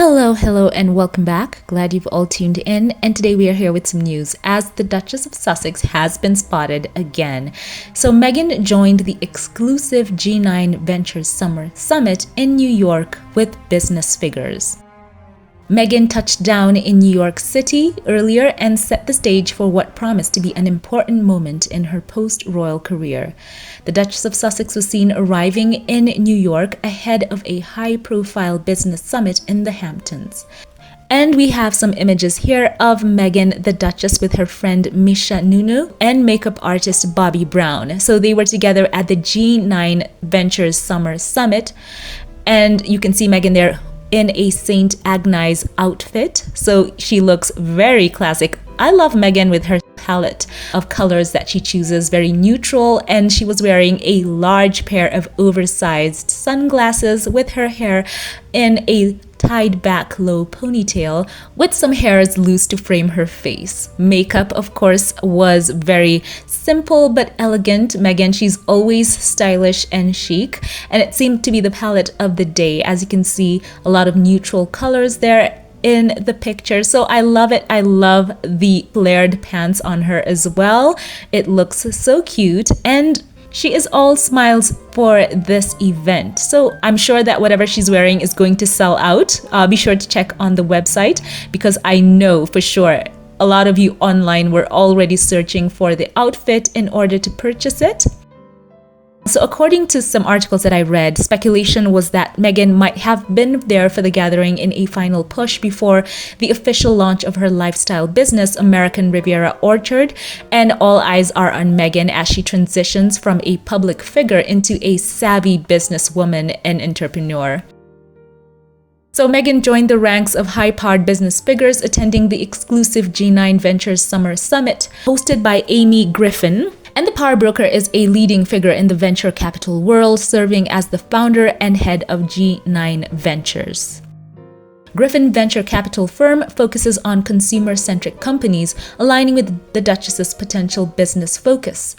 Hello, and welcome back. Glad you've all tuned in. And today we are here with some news as the Duchess of Sussex has been spotted again. So Meghan joined the exclusive G9 Ventures Summer Summit in New York with business figures. Meghan touched down in New York City earlier and set the stage for what promised to be an important moment in her post-royal career. The Duchess of Sussex was seen arriving in New York ahead of a high-profile business summit in the Hamptons. And we have some images here of Meghan, the Duchess, with her friend Misha Nuno and makeup artist Bobbi Brown. So they were together at the G9 Ventures Summer Summit. And you can see Meghan there in a Saint Agnes outfit, so she looks very classic. I love Meghan with her palette of colors that she chooses, very neutral, and she was wearing a large pair of oversized sunglasses with her hair in a tied back low ponytail with some hairs loose to frame her face. Makeup, of course, was very simple but elegant. Meghan, she's always stylish and chic, and it seemed to be the palette of the day. As you can see, a lot of neutral colors there in the picture. So I love it. I love the flared pants on her as well. It looks so cute, and she is all smiles for this event. So I'm sure that whatever she's wearing is going to sell out. Be sure to check on the website because I know for sure a lot of you online were already searching for the outfit in order to purchase it. So according to some articles that I read, speculation was that Meghan might have been there for the gathering in a final push before the official launch of her lifestyle business, American Riviera Orchard, and all eyes are on Meghan as she transitions from a public figure into a savvy businesswoman and entrepreneur. So Meghan joined the ranks of high-powered business figures attending the exclusive G9 Ventures Summer Summit hosted by Amy Griffin. And the power broker is a leading figure in the venture capital world, serving as the founder and head of G9 Ventures. Griffin Venture Capital firm focuses on consumer-centric companies, aligning with the Duchess's potential business focus.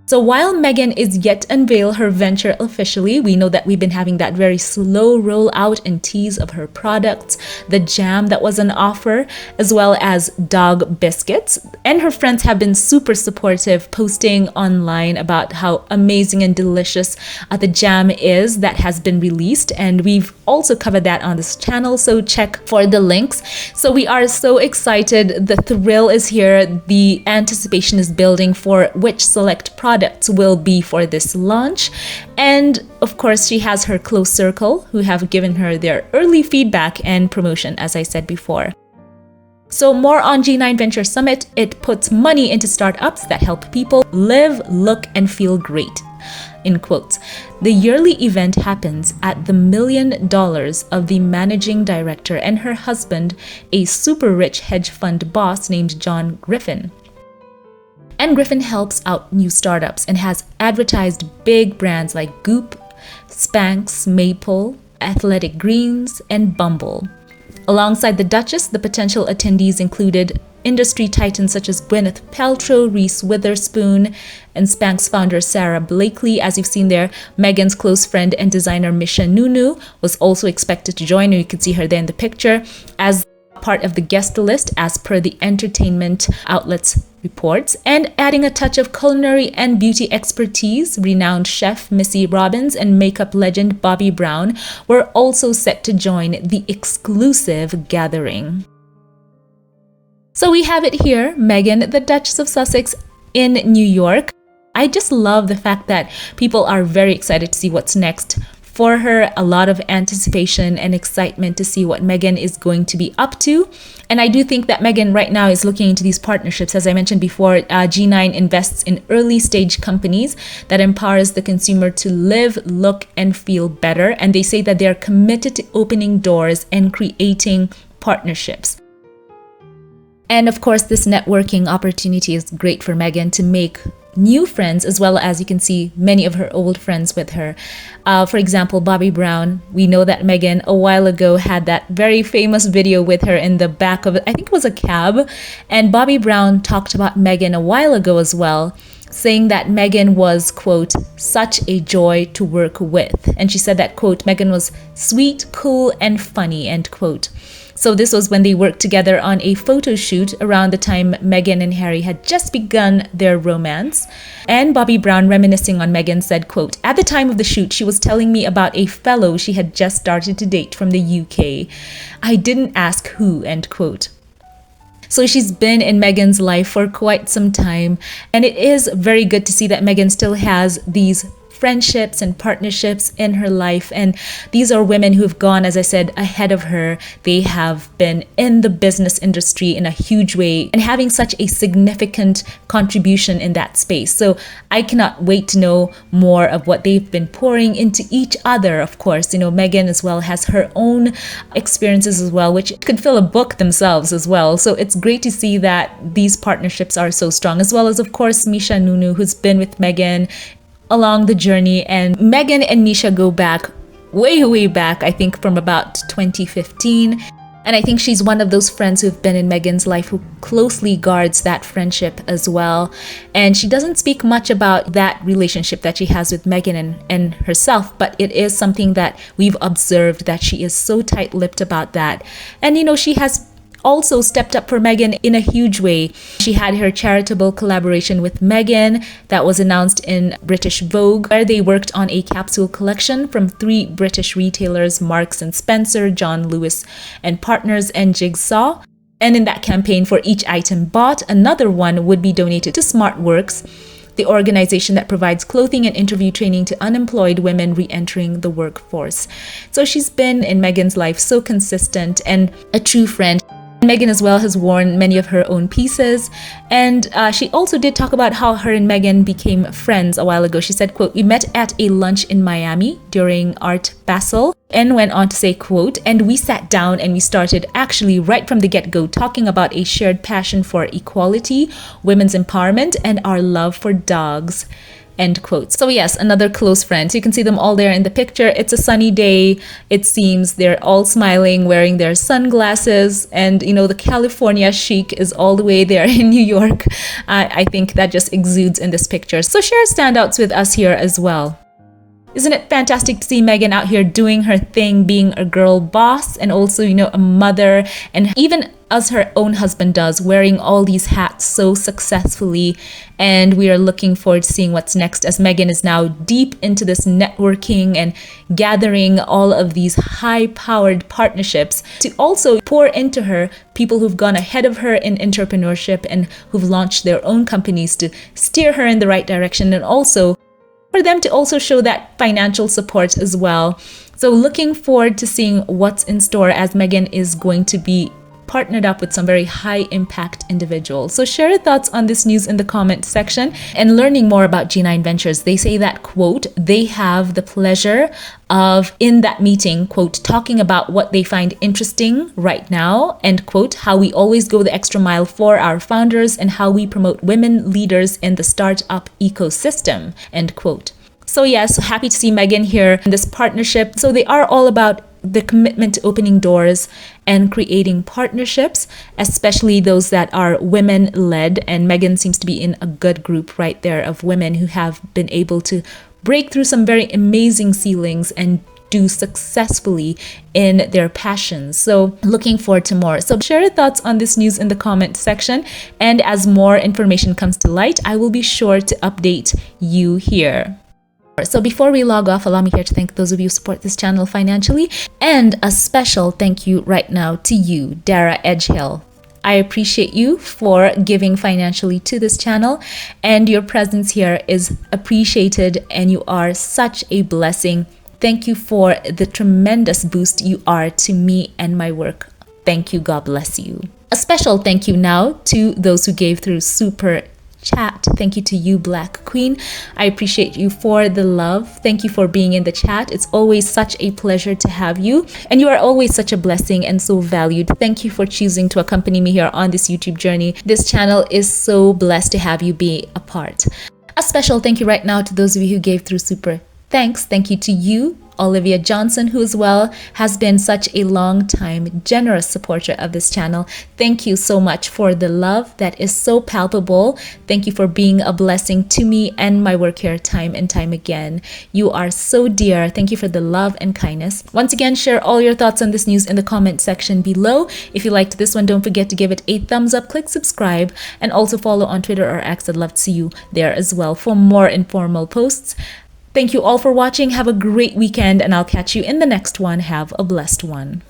So while Meghan is yet to unveil her venture officially, we know that we've been having that very slow rollout and tease of her products, the jam that was on offer, as well as dog biscuits. And her friends have been super supportive, posting online about how amazing and delicious the jam is that has been released. And we've also covered that on this channel, so check for the links. So we are so excited. The thrill is here. The anticipation is building for which select products will be for this launch. And of course, she has her close circle who have given her their early feedback and promotion, as I said before. So more on G9 Venture Summit. It puts money into startups that help people live, look, and feel great. In quotes. The yearly event happens at the $1 million of the managing director and her husband, a super rich hedge fund boss named John Griffin. And Griffin helps out new startups and has advertised big brands like Goop, Spanx, Maple, Athletic Greens, and Bumble. Alongside the Duchess, the potential attendees included industry titans such as Gwyneth Paltrow, Reese Witherspoon, and Spanx founder Sarah Blakely. As you've seen there, Meghan's close friend and designer Misha Nuno was also expected to join, and you can see her there in the picture as part of the guest list as per the entertainment outlets reports. And adding a touch of culinary and beauty expertise, renowned chef Missy Robbins and makeup legend Bobbi Brown were also set to join the exclusive gathering. So we have it here, Meghan, the Duchess of Sussex in New York. I just love the fact that people are very excited to see what's next for her. A lot of anticipation and excitement to see what Meghan is going to be up to. And I do think that Meghan right now is looking into these partnerships. As I mentioned before, G9 invests in early stage companies that empowers the consumer to live, look, and feel better. And they say that they're committed to opening doors and creating partnerships. And of course, this networking opportunity is great for Meghan to make new friends, as well as you can see many of her old friends with her. For example, Bobbi Brown. We know that Meghan a while ago had that very famous video with her in the back of, I think it was a cab. And Bobbi Brown talked about Meghan a while ago as well, saying that Meghan was, quote, such a joy to work with. And she said that, quote, Meghan was sweet, cool, and funny, end quote. So this was when they worked together on a photo shoot around the time Meghan and Harry had just begun their romance. And Bobby Brown, reminiscing on Meghan, said, quote, at the time of the shoot, she was telling me about a fellow she had just started to date from the UK. I didn't ask who, end quote. So she's been in Meghan's life for quite some time. And it is very good to see that Meghan still has these friendships and partnerships in her life. And these are women who have gone, as I said, ahead of her. They have been in the business industry in a huge way and having such a significant contribution in that space. So I cannot wait to know more of what they've been pouring into each other. Of course, you know, Meghan as well has her own experiences as well, which could fill a book themselves as well. So it's great to see that these partnerships are so strong, as well as, of course, Misha Nuno, who's been with Meghan along the journey. And Meghan and Misha go back way back, I think from about 2015. And I think she's one of those friends who've been in Meghan's life who closely guards that friendship as well. And she doesn't speak much about that relationship that she has with Meghan and herself, but it is something that we've observed, that she is so tight-lipped about that. And you know, she has also stepped up for Meghan in a huge way. She had her charitable collaboration with Meghan that was announced in British Vogue, where they worked on a capsule collection from 3 British retailers, Marks and Spencer, John Lewis and Partners, and Jigsaw. And in that campaign, for each item bought, another one would be donated to SmartWorks, the organization that provides clothing and interview training to unemployed women re-entering the workforce. So she's been in Meghan's life so consistent and a true friend. Meghan as well has worn many of her own pieces, and she also did talk about how her and Meghan became friends a while ago. She said, quote, we met at a lunch in Miami during Art Basel, and went on to say, quote, and we sat down and we started actually right from the get-go talking about a shared passion for equality, women's empowerment, and our love for dogs. End quote. So yes, another close friend. So you can see them all there in the picture. It's a sunny day. It seems they're all smiling, wearing their sunglasses. And you know, the California chic is all the way there in New York. I think that just exudes in this picture. So share standouts with us here as well. Isn't it fantastic to see Meghan out here doing her thing, being a girl boss, and also, you know, a mother, and even as her own husband does, wearing all these hats so successfully. And we are looking forward to seeing what's next, as Meghan is now deep into this networking and gathering all of these high-powered partnerships to also pour into her people who've gone ahead of her in entrepreneurship and who've launched their own companies to steer her in the right direction, and also for them to also show that financial support as well. So looking forward to seeing what's in store, as Meghan is going to be partnered up with some very high impact individuals. So share your thoughts on this news in the comment section. And learning more about G9 Ventures, they say that, quote, they have the pleasure of, in that meeting, quote, talking about what they find interesting right now, end quote, how we always go the extra mile for our founders, and how we promote women leaders in the startup ecosystem, end quote. So yes, happy to see Meghan here in this partnership. So they are all about the commitment to opening doors and creating partnerships, especially those that are women-led. And Meghan seems to be in a good group right there of women who have been able to break through some very amazing ceilings and do successfully in their passions. So looking forward to more. So share your thoughts on this news in the comment section. And as more information comes to light, I will be sure to update you here. So before we log off, allow me here to thank those of you who support this channel financially, and a special thank you right now to you, Dara Edgehill. I appreciate you for giving financially to this channel, and your presence here is appreciated, and you are such a blessing. Thank you for the tremendous boost you are to me and my work. Thank you. God bless you. A special thank you now to those who gave through Super Chat. Thank you to you, Black Queen. I appreciate you for the love. Thank you for being in the chat. It's always such a pleasure to have you, and you are always such a blessing and so valued. Thank you for choosing to accompany me here on this YouTube journey. This channel is so blessed to have you be a part. A special thank you right now to those of you who gave through Super Thanks. Thank you to you, Olivia Johnson, who as well has been such a long time generous supporter of this channel. Thank you so much for the love that is so palpable. Thank you for being a blessing to me and my work here time and time again. You are so dear. Thank you for the love and kindness. Once again, share all your thoughts on this news in the comment section below. If you liked this one, don't forget to give it a thumbs up, click subscribe, and also follow on Twitter or X. I'd love to see you there as well for more informal posts. Thank you all for watching. Have a great weekend, and I'll catch you in the next one. Have a blessed one.